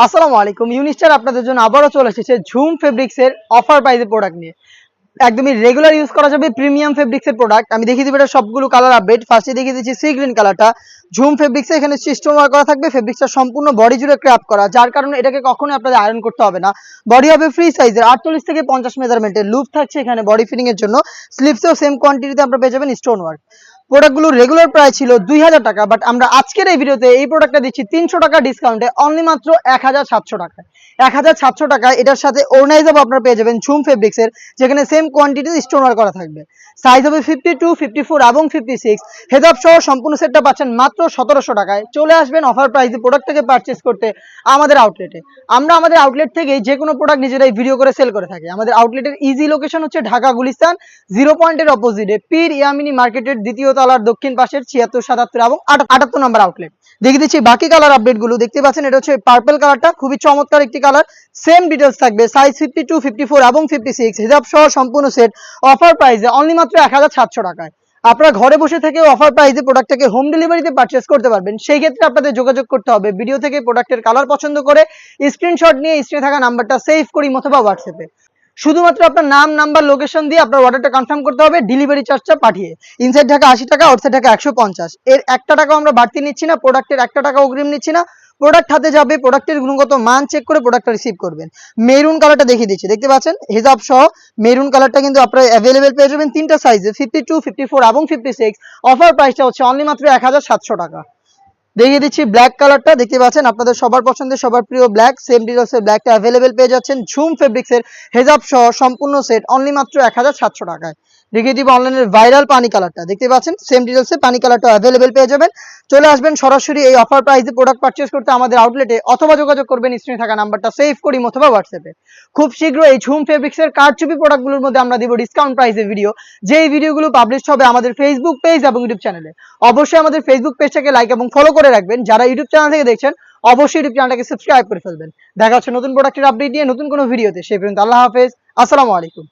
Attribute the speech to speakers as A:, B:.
A: আসসালামু আলাইকুম। ইউনিস্টার আপনাদের জন্য আবারও চলে এসেছে ঝুম ফেব্রিক্স এর অফার প্রাইসে প্রোডাক্ট নিয়ে। একদমই রেগুলার ইউজ করা যাবে প্রিমিয়াম ফেব্রিক্স এর প্রোডাক্ট। আমি দেখিয়ে দিব এটা সবগুলো কালার আপডেট। ফার্স্টে দেখিয়ে দিচ্ছি সি গ্রিন কালারটা। ঝুম ফেব্রিক্স এ এখানে স্টোন ওয়ার্ক করা থাকবে। ফেব্রিক্সটা সম্পূর্ণ বডি জুড়ে ক্র্যাফট করা, যার কারণে এটাকে কখনোই আপনাদের আয়রন করতে হবে না। বডি হবে ফ্রি সাইজের 48 থেকে 50 মেজারমেন্টের। লুপ থাকছে এখানে বডি ফিটিং এর জন্য। স্লিভসেও সেম কোয়ান্টিটিতে আপনারা পেয়ে যাবেন স্টোন ওয়ার্ক। প্রোডাক্টগুলোর রেগুলার প্রাইস ছিল 2000 টাকা, বাট আমরা আজকের এই ভিডিওতে এই প্রোডাক্টটা দিচ্ছি 300 টাকা ডিসকাউন্টে অনলি মাত্র 1700 টাকায়। 1700 টাকায় এটার সাথে অর্গানাইজার আপনারা পেয়ে যাবেন ঝুম ফেব্রিক্স এর, যেখানে সেম কোয়ান্টিটিতে স্টোন ওয়ার্ক করা থাকবে। সাইজ হবে 52, 54 এবং 56। হেজাব সহ সম্পূর্ণ সেটটা পাচ্ছেন মাত্র 1700 টাকায়। চলে আসবেন অফার প্রাইসে প্রোডাক্টটাকে পারচেজ করতে আমাদের আউটলেটে। আমরা আমাদের আউটলেট থেকে যে কোনো প্রোডাক্ট নিজেরাই ভিডিও করে সেল করে থাকি। আমাদের আউটলেটের ইজি লোকেশন হচ্ছে ঢাকা গুলিস্তান 0 পয়েন্টের অপোজিটে পীর ইয়ামিনী মার্কেটের দ্বিতীয় তলার দক্ষিণ পাশের 76, 77 এবং 78 নম্বর আউটলেট। দেখিয়ে দিচ্ছি বাকি কালার আপডেট গুলো। দেখতে পাচ্ছেন এটা হচ্ছে পার্পল কালারটা, খুবই চমৎকার একটি কালার। সেম ডিটেলস থাকবে, সাইজ 52, 54 এবং 56। হিজাব সহ সম্পূর্ণ সেট অফার প্রাইসে অনলি মাত্র 1700 টাকায়। আপনারা ঘরে বসে থেকে অফার প্রাইসে প্রোডাক্টটাকে হোম ডেলিভারিতে পারচেজ করতে পারবেন। সেই ক্ষেত্রে আপনাদের যোগাযোগ করতে হবে ভিডিও থেকে প্রোডাক্টের কালার পছন্দ করে স্ক্রিনশট নিয়ে স্ক্রিনে থাকা নাম্বারটা সেভ করি অথবা হোয়াটসঅ্যাপে শুধুমাত্র আপনার নাম, নাম্বার, লোকেশন দিয়ে আপনার অর্ডারটা কনফার্ম করতে হবে ডেলিভারি চার্জটা পাঠিয়ে। ইনসাইড ঢাকা 80 টাকা, আউটসাইড ঢাকা 150। এর 1 টাকাও আমরা বাড়তি নিচ্ছি না, প্রোডাক্টের 1 টাকা অগ্রিম নিচ্ছি না। প্রোডাক্ট হাতে যাবে, প্রোডাক্টের গুণগত মান চেক করে প্রোডাক্টটা রিসিভ করবেন। মেরুন কালারটা দেখিয়ে দিচ্ছি, দেখতে পাচ্ছেন হিজাব সহ মেরুন কালারটা কিন্তু আপনারা অ্যাভেলেবেল পেয়ে যাবেন তিনটা সাইজে, 52, 54 এবং 56। অফার প্রাইসটা হচ্ছে অনলি মাত্র 1700 টাকা। দেখিয়ে দিচ্ছি ব্ল্যাক কালারটা, দেখতে পাচ্ছেন আপনাদের সবার পছন্দের সবার প্রিয় ব্ল্যাক। সেম ডিটেলসের ব্ল্যাকটা অ্যাভেলেবেল পেয়ে যাচ্ছেন ঝুম ফেব্রিক্সের হেজাব সহ সম্পূর্ণ সেট অনলি মাত্র 1700 টাকায়। দেখিয়ে দিব অনলাইনের ভাইরাল পানি কালারটা, দেখতে পাচ্ছেন সেম ডিটেলসে পানি কালারটা অ্যাভেলেবেল পেয়ে যাবেন। চলে আসবেন সরাসরি এই অফার প্রাইসে প্রোডাক্ট পারচেজ করতে আমাদের আউটলেটে, অথবা যোগাযোগ করবেন স্ক্রিনে থাকা নাম্বারটা সেভ করি অথবা হোয়াটসঅ্যাপে। খুব শীঘ্রই এই ঝুম ফেব্রিক্সের কারচুপি প্রোডাক্টগুলোর মধ্যে আমরা দিব ডিসকাউন্ট প্রাইসে ভিডিও, যেই ভিডিওগুলো পাবলিশ হবে আমাদের ফেসবুক পেজ এবং ইউটিউব চ্যানেলে। অবশ্যই আমাদের ফেসবুক পেজটাকে লাইক এবং ফলো করে রাখবেন। যারা ইউটিউব চ্যানেল থেকে দেখছেন অবশ্যই ইউটিউব চ্যানেলটাকে সাবস্ক্রাইব করে ফেলবেন। দেখা হচ্ছে নতুন প্রোডাক্টের আপডেট নিয়ে নতুন কোনো ভিডিওতে। সেই পর্যন্ত আল্লাহ হাফেজ, আসসালামু আলাইকুম।